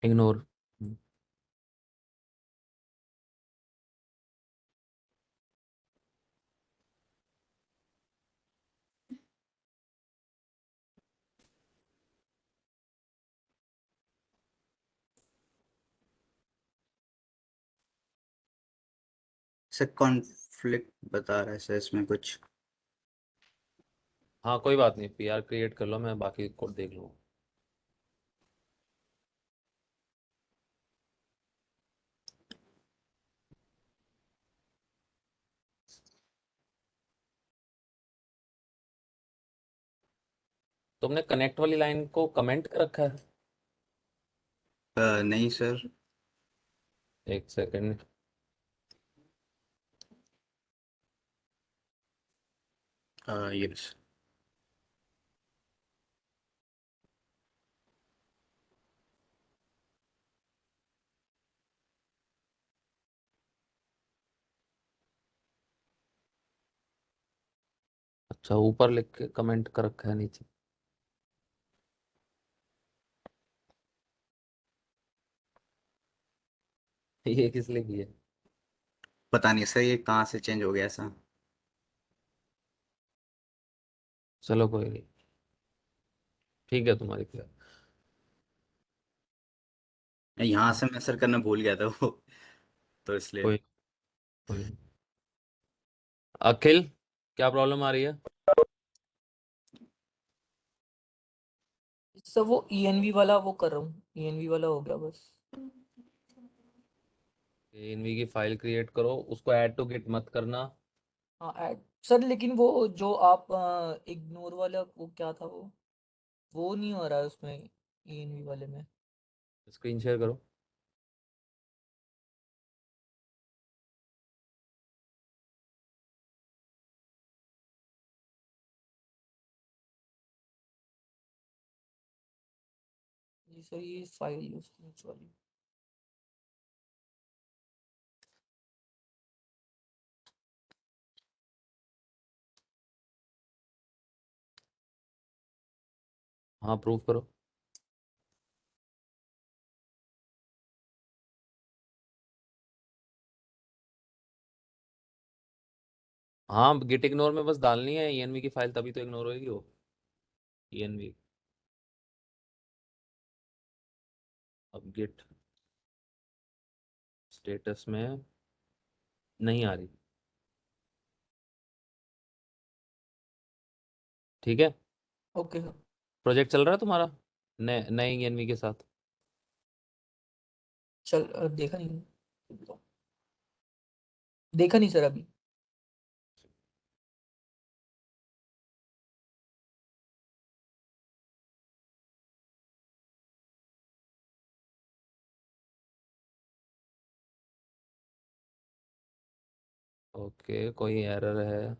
इग्नोर। सर कॉन्फ्लिक्ट बता रहा है सर इसमें कुछ। हाँ कोई बात नहीं, पीआर क्रिएट कर लो, मैं बाकी कोड देख लूँगा। तुमने कनेक्ट वाली लाइन को कमेंट कर रखा है? नहीं सर। एक सेकंड। यस। अच्छा, ऊपर लिख के कमेंट कर रखा है नीचे। ये किस लिए किया? पता नहीं सर, ये कहाँ से चेंज हो गया ऐसा। चलो कोई नहीं, ठीक है तुम्हारी क्लियर। यहाँ से मैं सर करना भूल गया था वो, तो इसलिए। कोई कोई नहीं। अखिल, क्या प्रॉब्लम आ रही है? सर वो ENV वाला वो कर रहा हूँ, ENV वाला हो गया बस। एनवी की फाइल क्रिएट करो, उसको ऐड टू गिट मत करना। हाँ ऐड सर, लेकिन वो जो आप इग्नोर वाला वो क्या था वो नहीं हो रहा है उसमें, ENV वाले में। स्क्रीन शेयर करो। जी सर, ये फाइल उसकी वाली। हाँ प्रूफ करो। हाँ, गिट इग्नोर में बस डालनी है ईएनवी की फाइल, तभी तो इग्नोर होगी वो। ईएनवी, अब गिट स्टेटस में नहीं आ रही, ठीक है। Okay sir. प्रोजेक्ट चल रहा है तुम्हारा नए नए ईएनवी के साथ? चल देखा नहीं सर अभी। ओके, कोई एरर है?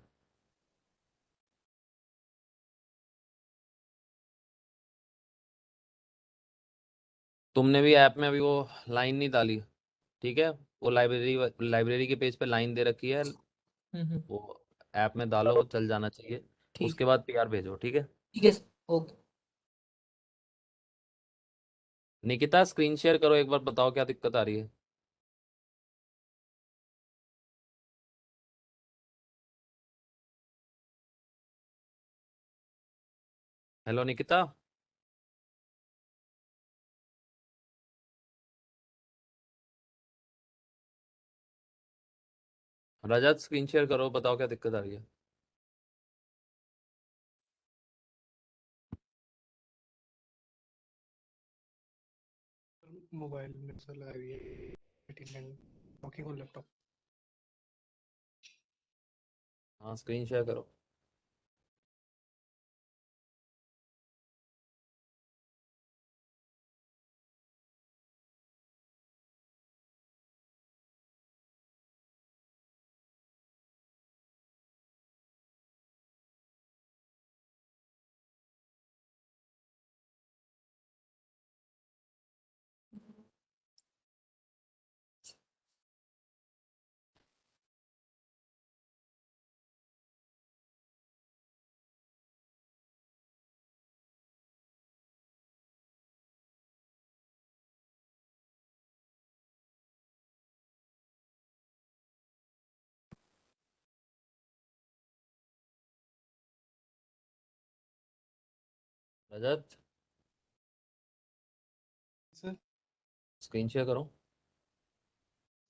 तुमने भी ऐप में अभी वो लाइन नहीं डाली, ठीक है। वो लाइब्रेरी के पेज पे लाइन दे रखी है, हम्म। वो ऐप में डालो, चल जाना चाहिए। ठीक उसके बाद पीआर भेजो, ठीक है। ठीक है sir, okay. Nikita screen share करो एक बार, बताओ क्या दिक्कत आ रही है। हेलो निकिता। रजत स्क्रीन शेयर करो, बताओ क्या दिक्कत आ रही है। मोबाइल में चला रही है meeting and working on laptop. हाँ स्क्रीन शेयर करो। रजत सर स्क्रीन शेयर करो।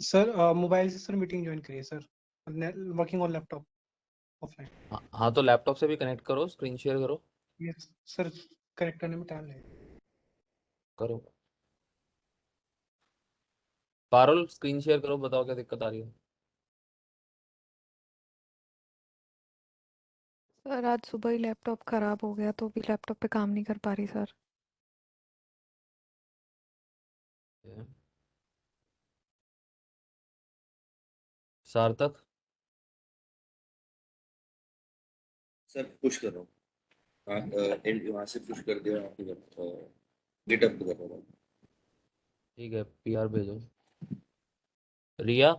सर मोबाइल से सर मीटिंग ज्वाइन करिए sir, working on laptop offline. हाँ तो लैपटॉप से भी कनेक्ट करो, स्क्रीन शेयर करो। यस सर, कनेक्ट करने में टाइम लगेगा। करो। पारुल स्क्रीन शेयर करो, बताओ क्या दिक्कत आ रही है। सर आज सुबह ही लैपटॉप खराब हो गया तो भी लैपटॉप पे काम नहीं कर पा रही सर। सार्थक सर पुश कर रहा हूँ। हाँ एंड वहाँ से पुश कर दिया, गिटअप कर रहा हूँ। ठीक है, पीआर भेजो। रिया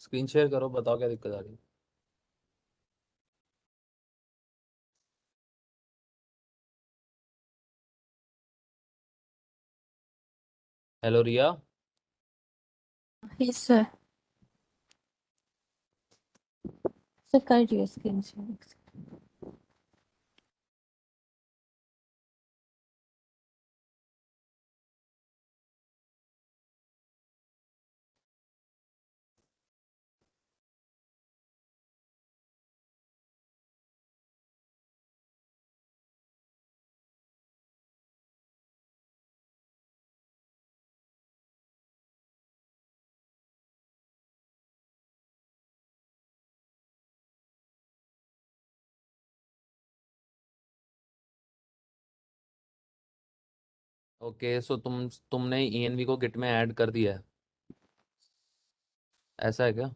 स्क्रीन शेयर करो, बताओ क्या दिक्कत आ रही है। Hello Riya. Yes sir. Sir कर दिया स्क्रीन शेयर। ओके सो तुमने ईएनवी को गिट में ऐड कर दिया है, ऐसा है क्या?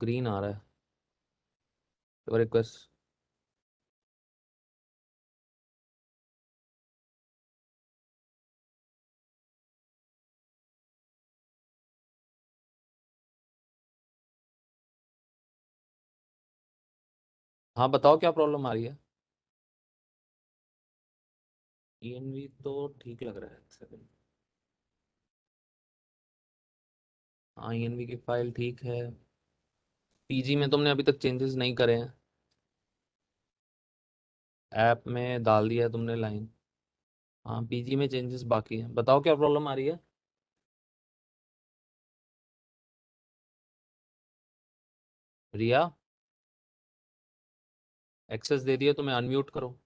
ग्रीन आ रहा है रिक्वेस्ट। हाँ बताओ क्या प्रॉब्लम आ रही है। ईएनवी तो ठीक लग रहा है, एक सेकंड। हाँ ईएनवी की फाइल ठीक है। पीजी में तुमने अभी तक चेंजेस नहीं करे हैं, ऐप में डाल दिया है तुमने लाइन। हाँ पीजी में चेंजेस बाकी हैं, बताओ क्या प्रॉब्लम आ रही है। रिया एक्सेस दे दिया, तुम्हें अनम्यूट करो।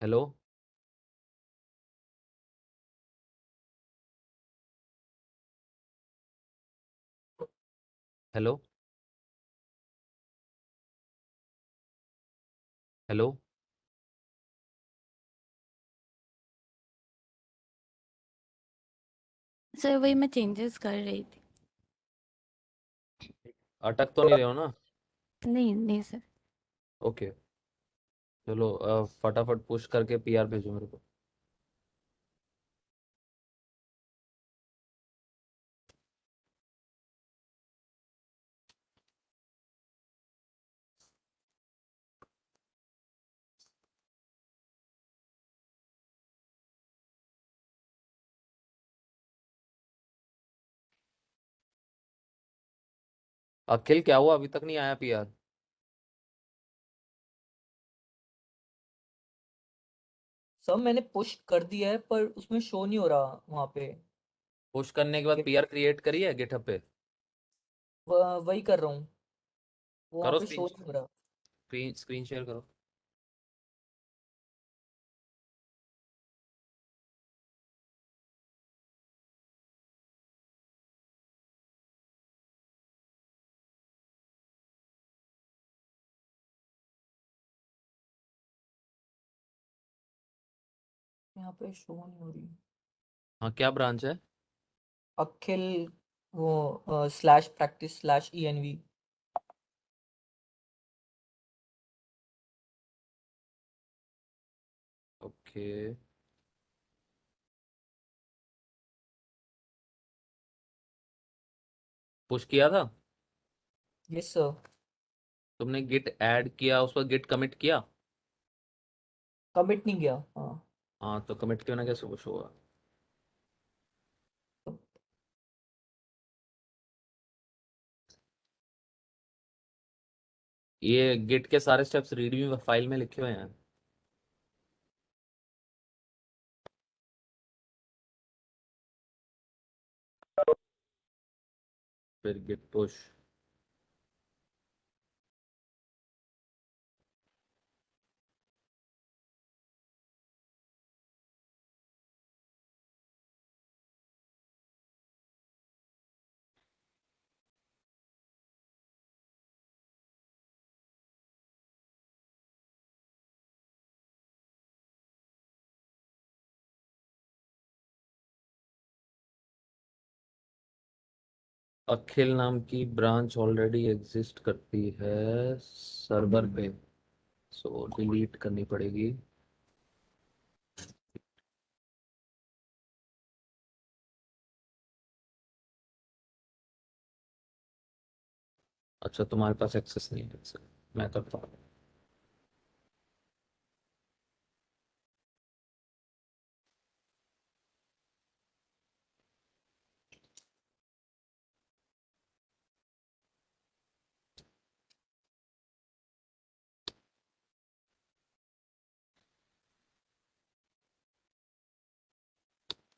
हेलो हेलो हेलो सर वही मैं चेंजेस कर रही थी। अटक तो नहीं रहे हो ना? नहीं नहीं सर। ओके चलो फटाफट पुश करके पीआर भेजो मेरे को। अखिल क्या हुआ, अभी तक नहीं आया पीआर? सब मैंने पुश कर दिया है पर उसमें शो नहीं हो रहा वहाँ पे। पुश करने के बाद पीआर क्रिएट करी है गिटहब पे? वही कर रहा हूँ, वो वहाँ करो पे शो नहीं हो रहा। स्क्रीन शेयर करो। यहाँ पे शो नहीं हो रही। हाँ, क्या ब्रांच है? अखिल वो slash practice slash ENV। Okay, push किया था यस सर। तुमने? गिट ऐड किया, उस पर गिट कमिट किया? कमिट नहीं किया। हाँ। हाँ, तो कमिट क्यों ना, कैसे पुश होगा? ये गिट के सारे स्टेप्स रीडमी फाइल में लिखे हुए हैं। फिर गिट पुश। अखिल नाम की ब्रांच ऑलरेडी एग्जिस्ट करती है सर्वर पे, सो डिलीट करनी पड़ेगी। अच्छा, तुम्हारे पास एक्सेस नहीं है, मैं करता हूँ।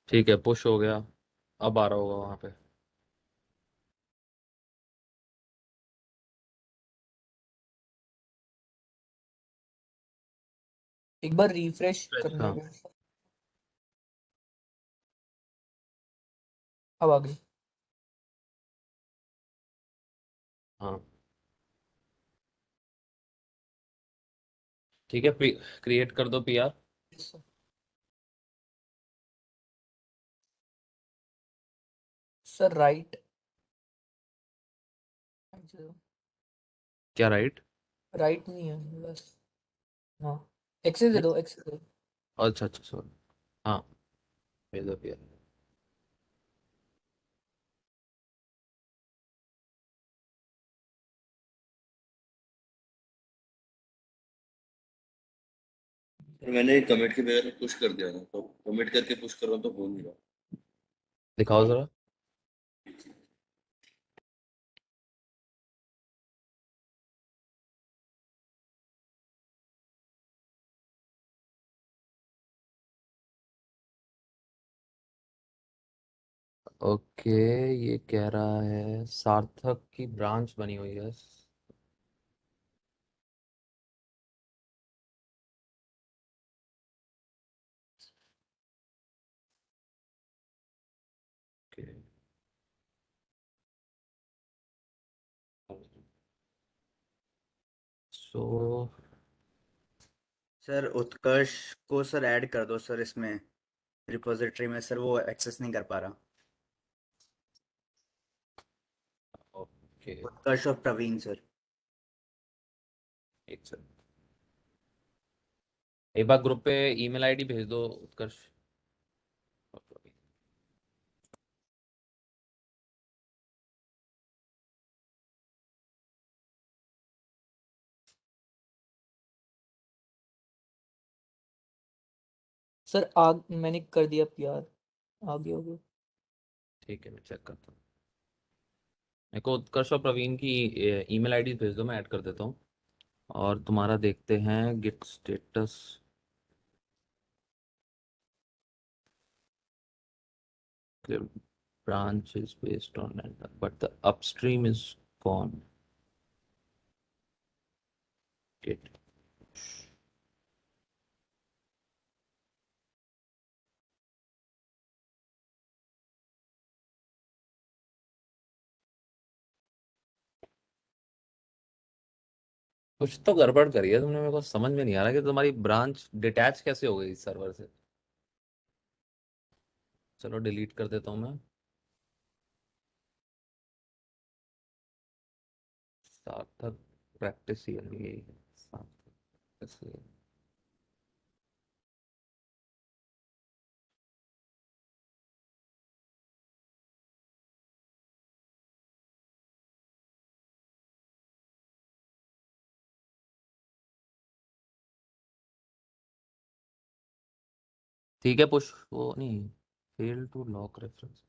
ठीक है, पुश हो गया, अब आ रहा होगा वहां पे। एक बार रिफ्रेश करने हाँ, का। अब आ गई। हाँ, ठीक है, क्रिएट कर दो PR. Yes, sir. Sir right. क्या राइट? राइट नहीं है बस। हाँ, एक्सेस दे दो, एक्सेस दे दो। अच्छा अच्छा, सॉरी। हाँ, भेज दो पीआर। पर मैंने कमिट के बगैर पुश कर दिया ना, तो कमिट करके पुश कर रहा हूँ तो हो नहीं रहा। दिखाओ जरा। ओके, ये कह रहा है सार्थक की ब्रांच बनी हुई है। ओके, सो सर उत्कर्ष को सर ऐड कर दो सर इसमें रिपोजिटरी में, सर वो एक्सेस नहीं कर पा रहा। ओके, उत्कर्ष और प्रवीण सर। एक सेकंड, एक बार ग्रुप पे ईमेल आईडी भेज दो उत्कर्ष। सर मैंने कर दिया PR। आ गया होगा। ठीक है, मैं चेक करता हूँ। मेरे को उत्कर्ष और प्रवीण की ईमेल आईडी भेज दो, मैं ऐड कर देता हूँ। और तुम्हारा देखते हैं git status. branch is based on that, but the upstream is gone. Git. कुछ तो गड़बड़ करी है तुमने, मेरे को समझ में नहीं आ रहा कि तुम्हारी ब्रांच डिटैच कैसे हो गई सर्वर से। चलो डिलीट कर देता हूँ मैं। सार्थक प्रैक्टिस ही है ये। सार्थक ऐसे। ठीक है, पुश वो नहीं, फेल टू लॉक रेफरेंस।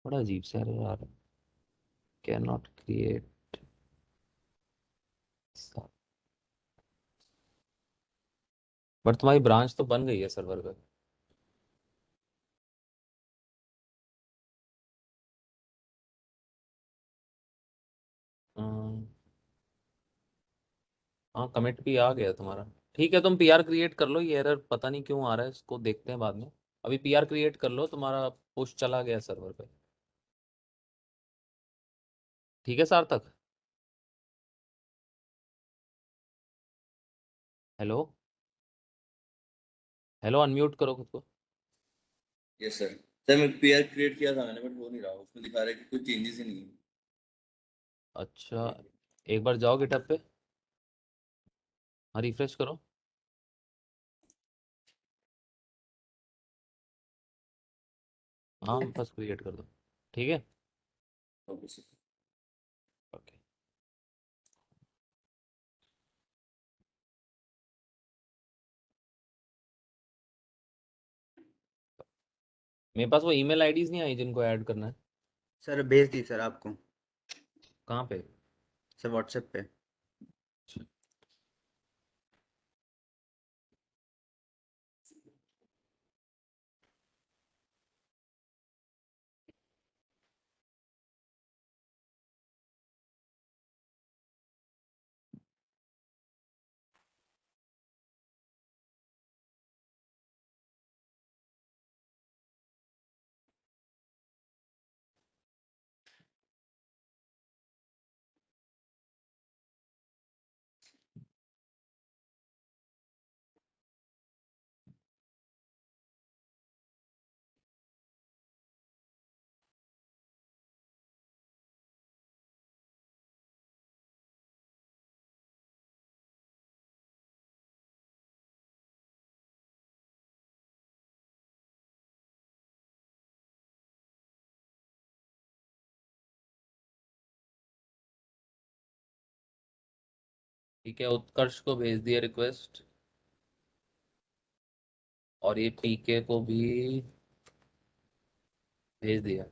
बड़ा अजीब सा एरर आ रहा है, कैन नॉट क्रिएट। बट तुम्हारी ब्रांच तो बन गई है सर्वर पे। हाँ, कमिट भी आ गया तुम्हारा। ठीक है, तुम पीआर क्रिएट कर लो, ये एरर पता नहीं क्यों आ रहा है, इसको देखते हैं बाद में। अभी पीआर क्रिएट कर लो, तुम्हारा पुश चला गया सर्वर पे। ठीक है सार्थक। हेलो। हेलो, अनम्यूट करो खुद को। Yes sir. सर मैं पीआर क्रिएट किया था मैंने, बट हो नहीं रहा, उसमें दिखा रहा है कि कोई चेंजेस ही नहीं है। अच्छा, एक बार जाओ गिटहब पे। हाँ, रिफ्रेश करो। हाँ, बस क्रिएट कर दो। ठीक है। Okay sir. ओके। मेरे पास वो ईमेल आईडीज नहीं आई जिनको ऐड करना है। सर भेज दी सर आपको। कहाँ पे? सर व्हाट्सएप पे। ठीक है, उत्कर्ष को भेज दिया रिक्वेस्ट, और ये पीके को भी भेज दिया।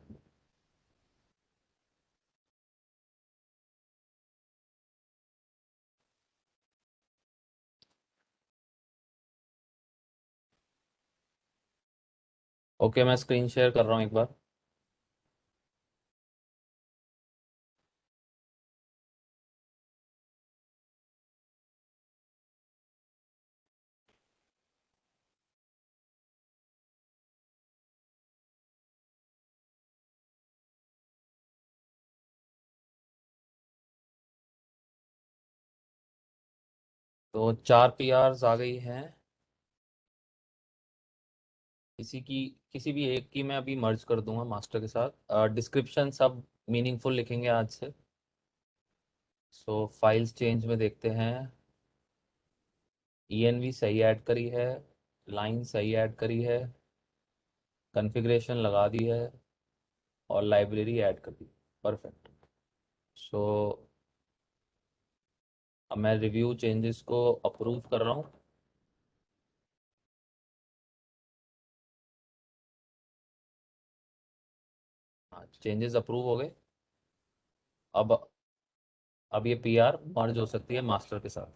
ओके, मैं स्क्रीन शेयर कर रहा हूँ एक बार। तो 4 पीआरस आ गई हैं। किसी भी एक की मैं अभी मर्ज कर दूंगा मास्टर के साथ। डिस्क्रिप्शन सब मीनिंगफुल लिखेंगे आज से। सो फाइल्स चेंज में देखते हैं। ENV सही ऐड करी है, लाइन सही ऐड करी है, कॉन्फ़िगरेशन लगा दी है और लाइब्रेरी ऐड कर दी। परफेक्ट। सो अब मैं रिव्यू चेंजेस को अप्रूव कर रहा हूँ। हाँ, चेंजेस अप्रूव हो गए। अब ये PR मर्ज हो सकती है मास्टर के साथ।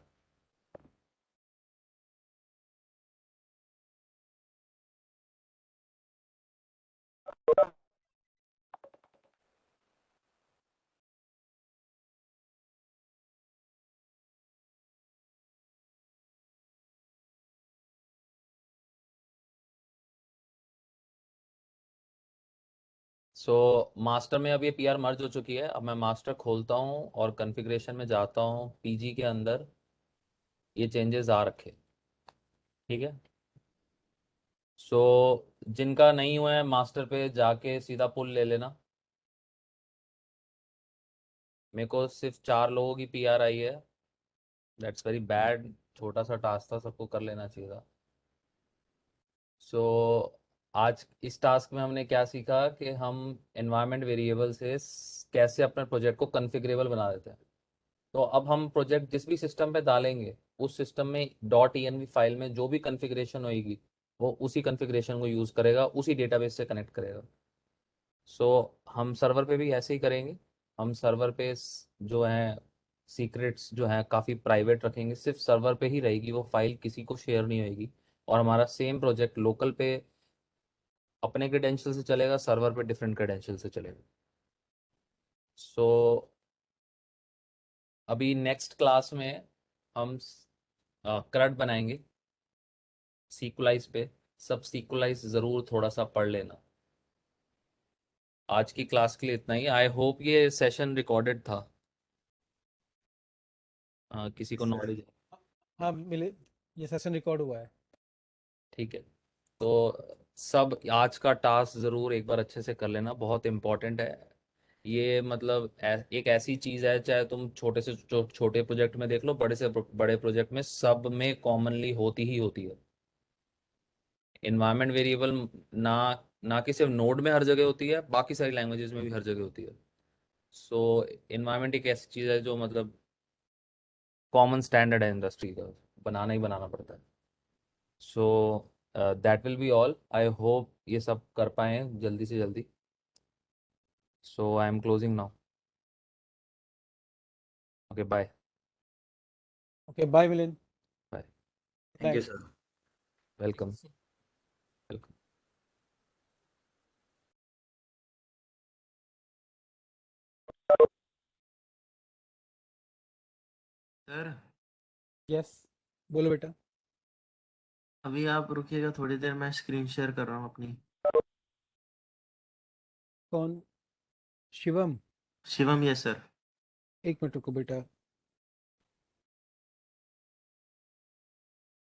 सो मास्टर में अब ये PR मर्ज हो चुकी है। अब मैं मास्टर खोलता हूँ और कॉन्फ़िगरेशन में जाता हूँ। PG के अंदर ये चेंजेस आ रखे, ठीक है। सो जिनका नहीं हुआ है मास्टर पे जाके सीधा पुल ले लेना। मेरे को सिर्फ 4 लोगों की PR आई है। That's very bad. छोटा सा टास्क था, सबको कर लेना चाहिए था। सो आज इस टास्क में हमने क्या सीखा कि हम एनवायरनमेंट वेरिएबल से कैसे अपने प्रोजेक्ट को कॉन्फ़िगरेबल बना देते हैं। तो अब हम प्रोजेक्ट जिस भी सिस्टम पे डालेंगे उस सिस्टम में .env फाइल में जो भी कॉन्फ़िगरेशन होगी वो उसी कॉन्फ़िगरेशन को यूज़ करेगा, उसी डेटाबेस से कनेक्ट करेगा। सो हम सर्वर पे भी ऐसे ही करेंगे। हम सर्वर पे जो हैं सीक्रेट्स जो हैं काफ़ी प्राइवेट रखेंगे, सिर्फ सर्वर पे ही रहेगी वो फाइल, किसी को शेयर नहीं होगी। और हमारा सेम प्रोजेक्ट लोकल पे अपने क्रेडेंशियल से चलेगा, सर्वर पे डिफरेंट क्रेडेंशियल से चलेगा। सो अभी नेक्स्ट क्लास में हम करट बनाएंगे सीक्वलाइज पे। सब सीक्वलाइज ज़रूर थोड़ा सा पढ़ लेना। आज की क्लास के लिए इतना ही। आई होप ये सेशन रिकॉर्डेड था। किसी को सर नॉलेज? हाँ मिले, ये सेशन रिकॉर्ड हुआ है। ठीक है। तो सब आज का टास्क ज़रूर एक बार अच्छे से कर लेना, बहुत इम्पोर्टेंट है ये। मतलब एक ऐसी चीज़ है, चाहे तुम छोटे से छोटे प्रोजेक्ट में देख लो, बड़े से बड़े प्रोजेक्ट में, सब में कॉमनली होती ही होती है। इन्वायरमेंट वेरिएबल ना ना कि सिर्फ नोड में हर जगह होती है, बाकी सारी लैंग्वेजेस में भी हर जगह होती है। सो इन्वायरमेंट एक ऐसी चीज़ है जो मतलब कॉमन स्टैंडर्ड है इंडस्ट्री का, बनाना ही बनाना पड़ता है। So that will be all. I hope ये सब कर पाए जल्दी से जल्दी। So I am closing now. Okay bye. Okay bye Milind. Bye. Thank you night. Sir. Welcome. Welcome. Sir yes बोलो बेटा। अभी आप रुकिएगा थोड़ी देर, मैं स्क्रीन शेयर कर रहा हूँ अपनी। कौन? शिवम? Shivam, yes sir. एक मिनट रुको बेटा।